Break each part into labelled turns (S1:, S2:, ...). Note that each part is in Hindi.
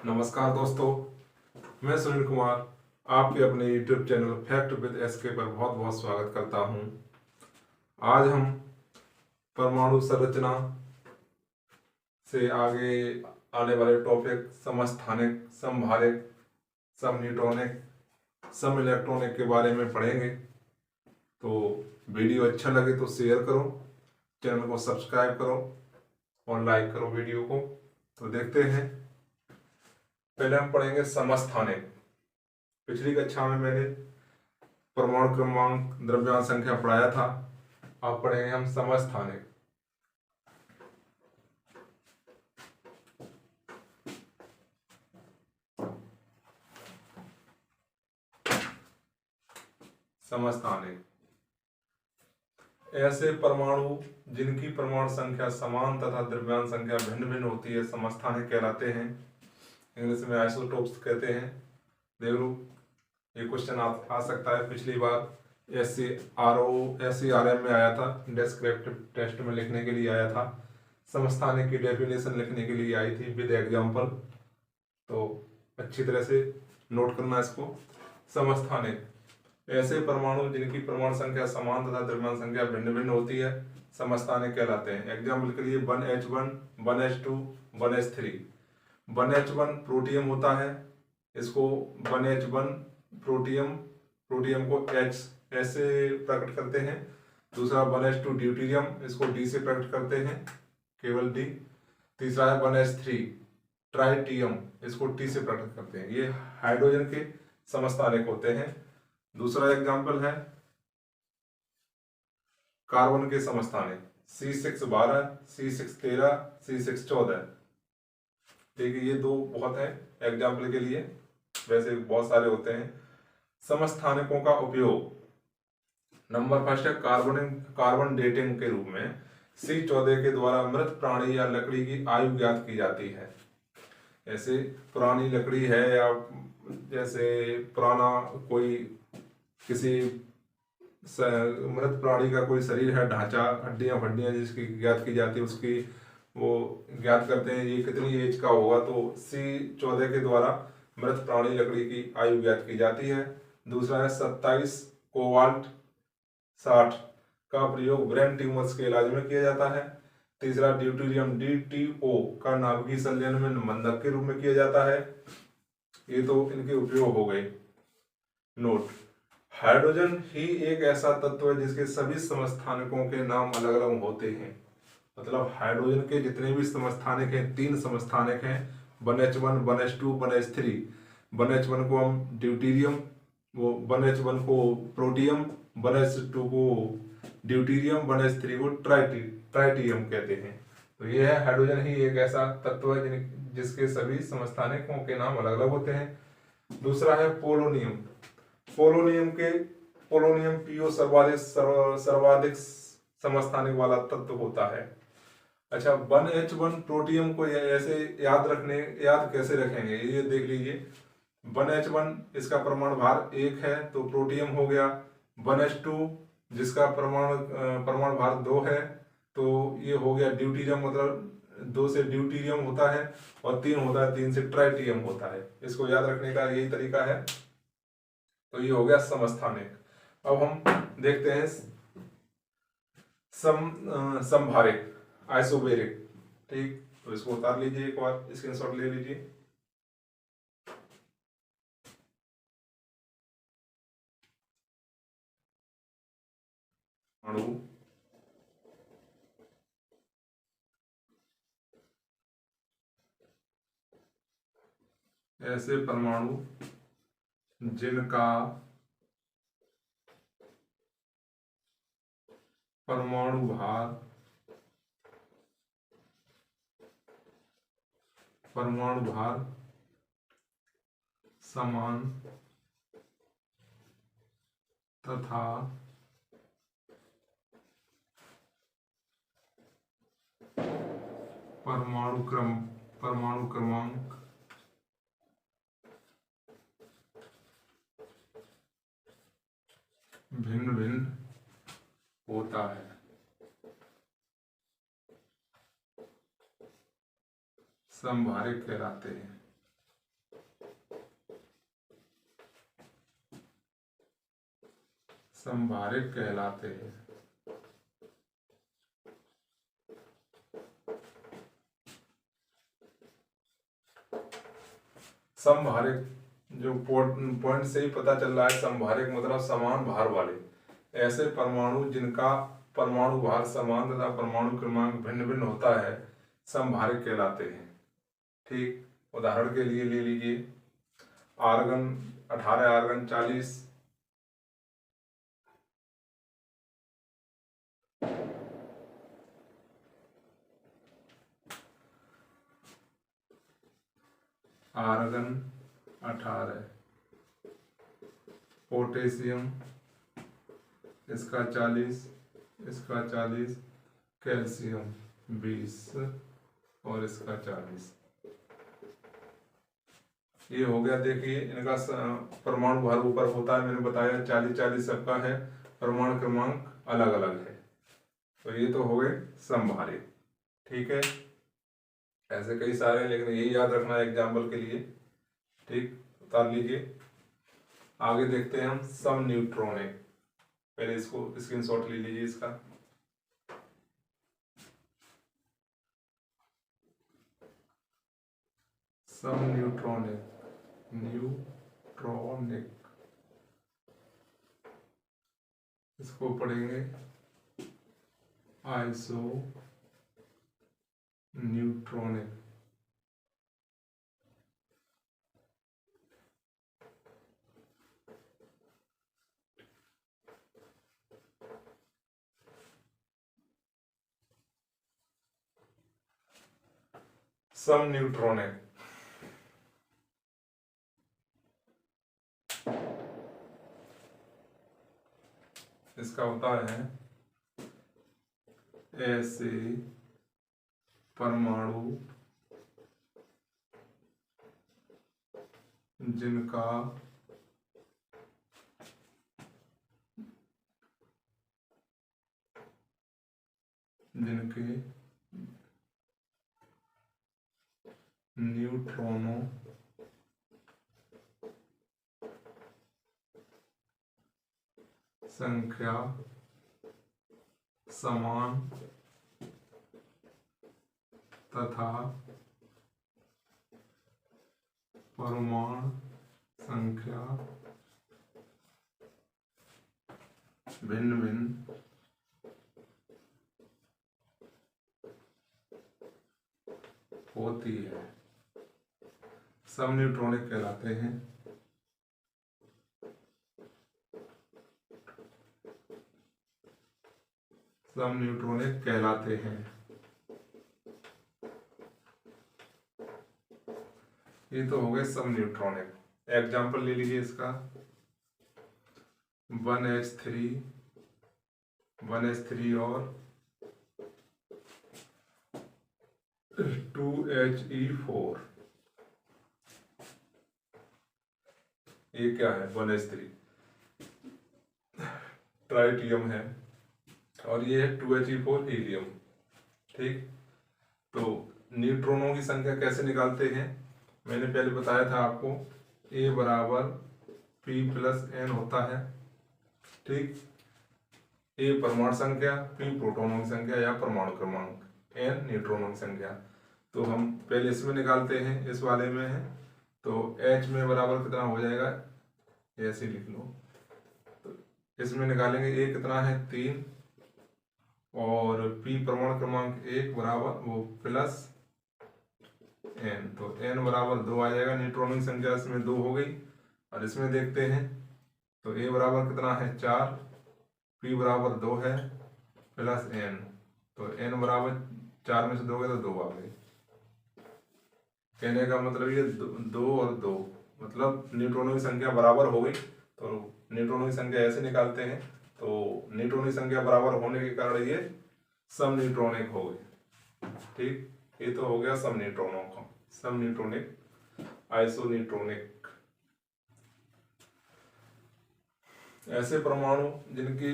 S1: नमस्कार दोस्तों, मैं सुनील कुमार आपके अपने YouTube channel fact with SK पर बहुत बहुत स्वागत करता हूं। आज हम परमाणु संरचना से आगे आने वाले टॉपिक समस्थानिक, समभारिक, समन्यूट्रॉनिक, सम इलेक्ट्रॉनिक के बारे में पढ़ेंगे। तो वीडियो अच्छा लगे तो शेयर करो, चैनल को सब्सक्राइब करो और लाइक करो वीडियो को। तो देखते हैं, पहले हम पढ़ेंगे समस्थानिक। पिछली कक्षा में मैंने परमाणु क्रमांक, द्रव्यमान संख्या पढ़ाया था। अब पढ़ेंगे हम समस्थानिक। समस्थानिक ऐसे परमाणु जिनकी परमाणु संख्या समान तथा द्रव्यमान संख्या भिन्न भिन्न होती है, समस्थानिक कहलाते हैं। इंग्लिश में आइसोटोप्स कहते हैं। देख लो, ये क्वेश्चन आ सकता है। पिछली बार SCRM में आया था, डिस्क्रिप्टिव टेस्ट में लिखने के लिए आया था। समस्थानिक की डेफिनेशन लिखने के लिए आई थी विद एग्जाम्पल। तो अच्छी तरह से नोट करना इसको। समस्थानिक ऐसे परमाणु जिनकी परमाणु संख्या समान तथा द्रव्यमान संख्या भिन्न भिन्न होती है, समस्थानिक कहलाते हैं। एग्जाम्पल के लिए 1H1, 1H2, 1H3। 1H1 protium होता है, इसको 1H1 प्रोटियम को H ऐसे प्रकट करते हैं। दूसरा 1H2 ड्यूटेरियम, इसको D से प्रकट करते हैं, केवल D। तीसरा है 1H3 ट्राइटियम, इसको T से प्रकट करते हैं। ये हाइड्रोजन के समस्थानिक होते हैं। दूसरा एग्जाम्पल है कार्बन के समस्थानिक, C612, C613, C614। देखिए, ये दो बहुत है एग्जाम्पल के लिए, वैसे बहुत सारे होते हैं। समस्थानिकों का उपयोग, नंबर फर्स्ट है कार्बन डेटिंग के रूप में। C14 के द्वारा मृत प्राणी या लकड़ी की आयु ज्ञात की जाती है। ऐसे पुरानी लकड़ी है या जैसे पुराना कोई किसी मृत प्राणी का कोई शरीर है, ढांचा, हड्डियां फड्डियां जिसकी ज्ञात की जाती है, उसकी वो ज्ञात करते हैं ये कितनी एज का होगा। तो C14 के द्वारा मृत प्राणी लकड़ी की आयु ज्ञात की जाती है। दूसरा है 27 कोबाल्ट 60 का प्रयोग ब्रेन ट्यूमर्स के इलाज में किया जाता है। तीसरा ड्यूटेरियम DTO का नाभिकीय संलयन में मंदक के रूप में किया जाता है। ये तो इनके उपयोग हो गए। नोट, हाइड्रोजन ही एक ऐसा तत्व है जिसके सभी समस्थानिकों के नाम अलग अलग होते हैं। मतलब हाइड्रोजन के जितने भी समस्थानिक हैं, 3 समस्थानिक हैं, 1H1, 1H2, 1H3। 1H1 को हम ड्यूटेरियम, वो 1H1 को प्रोटियम, 1H2 को ड्यूटेरियम, 1H3 को ट्राइटियम कहते हैं। तो ये है, हाइड्रोजन ही एक ऐसा तत्व है जिसके सभी समस्थानिकों के नाम अलग अलग होते हैं। दूसरा है पोलोनियम। पोलोनियम PO सर्वाधिक समस्थानिक वाला तत्व होता है। अच्छा, 1H1 प्रोटियम को ऐसे याद कैसे रखेंगे, ये देख लीजिए। 1H1 इसका परमाणु भार 1 है, तो प्रोटियम हो गया। 1H2 जिसका परमाणु भार 2 है, तो ये हो गया ड्यूटेरियम, मतलब 2 से ड्यूटेरियम होता है, और 3 होता है, 3 से ट्राइटियम होता है। इसको याद रखने का यही तरीका है। तो ये हो गया समस्थानिक। अब हम देखते हैं समभारिक, आइसोबेरिक। ठीक, तो इसको उतार लीजिए, एक बार स्क्रीनशॉट ले लीजिए। अणु ऐसे परमाणु जिनका परमाणु भार समान तथा परमाणु क्रमांक भिन्न भिन्न होता है, समभारिक कहलाते हैं। समभारिक कहलाते हैं। समभारिक जो पॉइंट से ही पता चल रहा है, समभारिक मतलब समान भार वाले ऐसे परमाणु जिनका परमाणु भार समान तथा परमाणु क्रमांक भिन्न भिन्न होता है समभारिक कहलाते हैं। ठीक, उदाहरण के लिए ले लीजिए आर्गन 18, आर्गन 40, आर्गन 18, पोटेशियम इसका 40, इसका 40, कैल्शियम 20 और इसका 40। ये हो गया। देखिए इनका परमाणु भार ऊपर होता है, मैंने बताया 40-40 सबका है, परमाणु क्रमांक अलग अलग है। तो ये तो हो गए समभारिक। ठीक है, ऐसे कई सारे हैं लेकिन यही याद रखना है एग्जाम्पल के लिए। ठीक, उतार लीजिए। आगे देखते हैं हम सम न्यूट्रॉनिक। पहले इसको स्क्रीनशॉट ले लीजिए इसका। सम न्यूट्रॉनिक, न्यूट्रॉनिक इसको पढ़ेंगे आइसो न्यूट्रॉनिक। सम न्यूट्रॉनिक इसका होता है ऐसे परमाणु जिनका जिनके न्यूट्रॉनों संख्या समान तथा परमाणु संख्या भिन्न भिन्न होती है, सम न्यूट्रॉनिक कहलाते हैं। सम न्यूट्रॉनिक कहलाते हैं। ये तो हो गए सम न्यूट्रॉनिक। एग्जाम्पल ले लीजिए इसका 1H3 और 2He4। ये क्या है? 1H3 ट्राइटियम है और ये है 2He4 हीलियम। ठीक, तो न्यूट्रॉनों की संख्या कैसे निकालते हैं? मैंने पहले बताया था आपको, A बराबर P+N होता है। ठीक, A परमाणु संख्या, P प्रोटॉनों की संख्या या परमाणु क्रमांक, N न्यूट्रॉनों की संख्या। तो हम पहले इसमें निकालते हैं, इस वाले में है तो H में बराबर कितना हो जाएगा, ऐसे लिख लो। तो इसमें निकालेंगे A कितना है 3 और P परमाणु क्रमांक 1 बराबर वो प्लस N, तो N बराबर 2 आ जाएगा। न्यूट्रॉनों की संख्या इसमें 2 हो गई। और इसमें देखते हैं तो A बराबर कितना है 4, P बराबर 2 है प्लस N, तो N बराबर 4 में से 2 गए तो 2 आ गए। कहने का मतलब ये 2 और 2 मतलब न्यूट्रॉनों की संख्या बराबर हो गई। तो न्यूट्रॉनों की संख्या ऐसे निकालते हैं। तो न्यूट्रॉनों की संख्या बराबर होने के कारण ये सम न्यूट्रॉनिक हो गए। ठीक, ये तो हो गया सम न्यूट्रॉनों का, सम न्यूट्रॉनिक, आइसो न्यूट्रॉनिक। ऐसे परमाणु जिनकी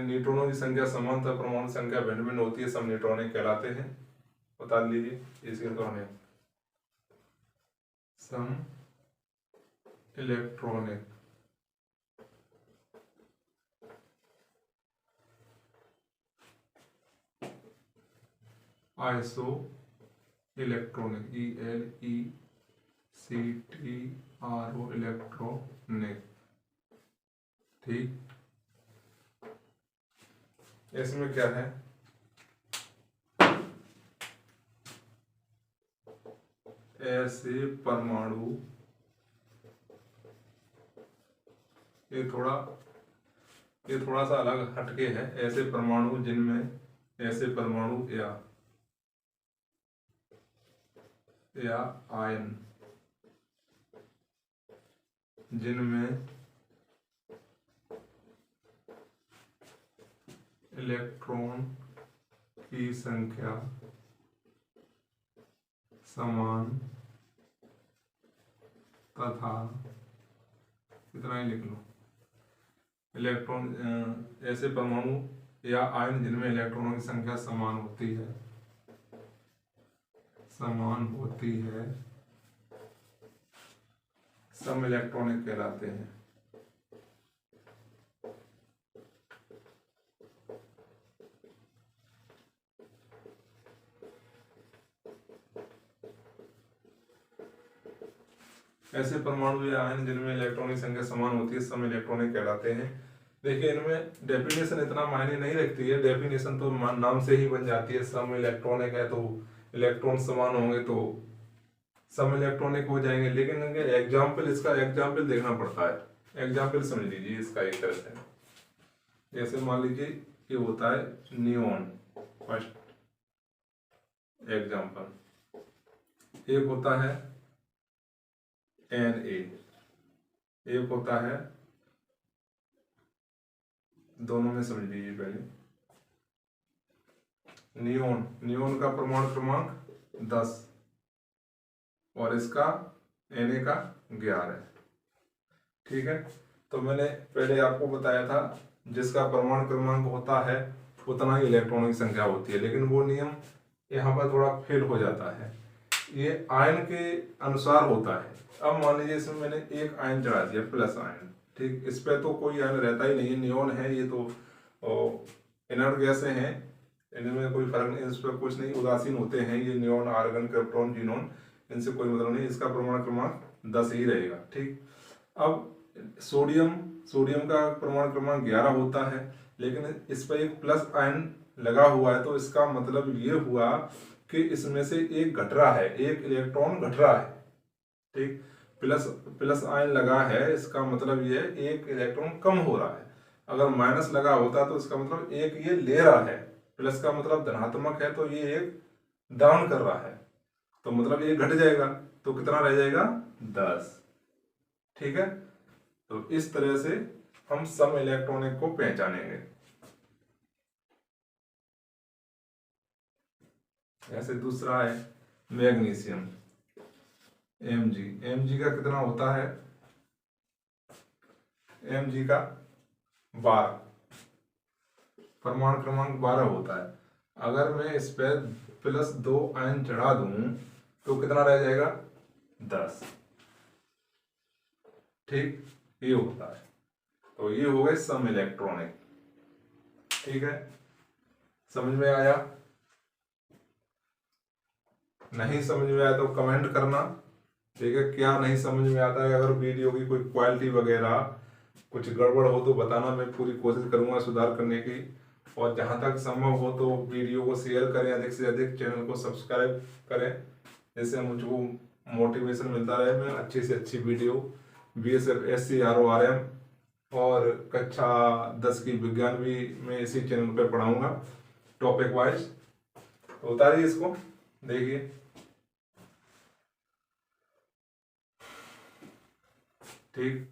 S1: न्यूट्रॉनों की संख्या समान तथा परमाणु संख्या भिन्न भिन्न होती है सम न्यूट्रॉनिक कहलाते हैं। बता लीजिए इसके तो हमें some electronic. Isoelectronic, ELECTRO electronic. ठीक, इसमें क्या है, ऐसे परमाणु, ये थोड़ा सा अलग हटके है। ऐसे परमाणु जिनमें, ऐसे परमाणु या आयन जिनमें इलेक्ट्रॉन की संख्या समान तथा, इतना ही लिख लो, इलेक्ट्रॉन, ऐसे परमाणु या आयन जिनमें इलेक्ट्रॉनों की संख्या समान होती है, सम इलेक्ट्रॉनिक कहलाते हैं। ऐसे परमाणु या आयन जिनमें इलेक्ट्रॉन की संख्या समान होती है सम इलेक्ट्रॉनिक कहलाते हैं। देखिए, इनमें डेफिनेशन इतना मायने नहीं रखती है, डेफिनेशन तो नाम से ही बन जाती है। सम इलेक्ट्रॉनिक है तो इलेक्ट्रॉन समान होंगे तो सम इलेक्ट्रॉनिक हो जाएंगे, लेकिन एग्जाम्पल, इसका एग्जाम्पल देखना पड़ता है। एग्जाम्पल समझ लीजिए इसका एक तरह से, जैसे मान लीजिए ये होता है नियोन, फर्स्ट एग्जाम्पल, एक होता है Na, एक होता है, दोनों में समझ लीजिए पहले, नियोन का परमाणु क्रमांक 10 और इसका Na का 11 है। ठीक है, तो मैंने पहले आपको बताया था जिसका परमाणु क्रमांक होता है उतना ही इलेक्ट्रॉनों की संख्या होती है, लेकिन वो नियम यहाँ पर थोड़ा फेल हो जाता है। ये आयन के अनुसार होता है। अब मान लीजिए इसमें मैंने एक आयन चढ़ा दिया, प्लस आयन, ठीक, इस पे तो कोई आयन रहता ही नहीं है, नियोन है, ये तो इनर्ट गैसें हैं, इनमें कोई फर्क नहीं, इस पर कुछ नहीं, उदासीन होते हैं ये नियोन, आर्गन, क्रिप्टॉन, जीनोन, इनसे कोई मतलब नहीं, इसका परमाणु क्रमांक 10 ही रहेगा। ठीक, अब सोडियम का परमाणु क्रमांक 11 होता है, लेकिन इस पर एक प्लस आयन लगा हुआ है, तो इसका मतलब ये हुआ कि इसमें से एक घट रहा है, एक इलेक्ट्रॉन घट रहा है। ठीक, प्लस आयन लगा है, इसका मतलब ये एक इलेक्ट्रॉन कम हो रहा है। अगर माइनस लगा होता तो इसका मतलब एक ये ले रहा है, प्लस का मतलब धनात्मक है, तो ये एक दान कर रहा है, तो मतलब ये घट जाएगा, तो कितना रह जाएगा, 10। ठीक है, तो इस तरह से हम सम इलेक्ट्रॉनिक को पहचानेंगे। ऐसे दूसरा है मैग्नीशियम, Mg का कितना होता है, Mg का 12, परमाणु क्रमांक 12 होता है। अगर मैं इस पर प्लस 2 आयन चढ़ा दूं तो कितना रह जाएगा, 10। ठीक, ये होता है, तो ये हो गए सम इलेक्ट्रॉनिक। ठीक है, समझ में आया? नहीं समझ में आया तो कमेंट करना। ठीक है, क्या नहीं समझ में आता है, अगर वीडियो की कोई क्वालिटी वगैरह कुछ गड़बड़ हो तो बताना, मैं पूरी कोशिश करूंगा सुधार करने की। और जहां तक संभव हो तो वीडियो को शेयर करें, अधिक से अधिक चैनल को सब्सक्राइब करें, जिससे मुझको मोटिवेशन मिलता रहे, मैं अच्छी से अच्छी वीडियो BSF SC RORM और कक्षा 10 की विज्ञान भी मैं इसी चैनल पर पढ़ाऊंगा टॉपिक वाइज। तो उतारिए इसको, देखिए। ठीक।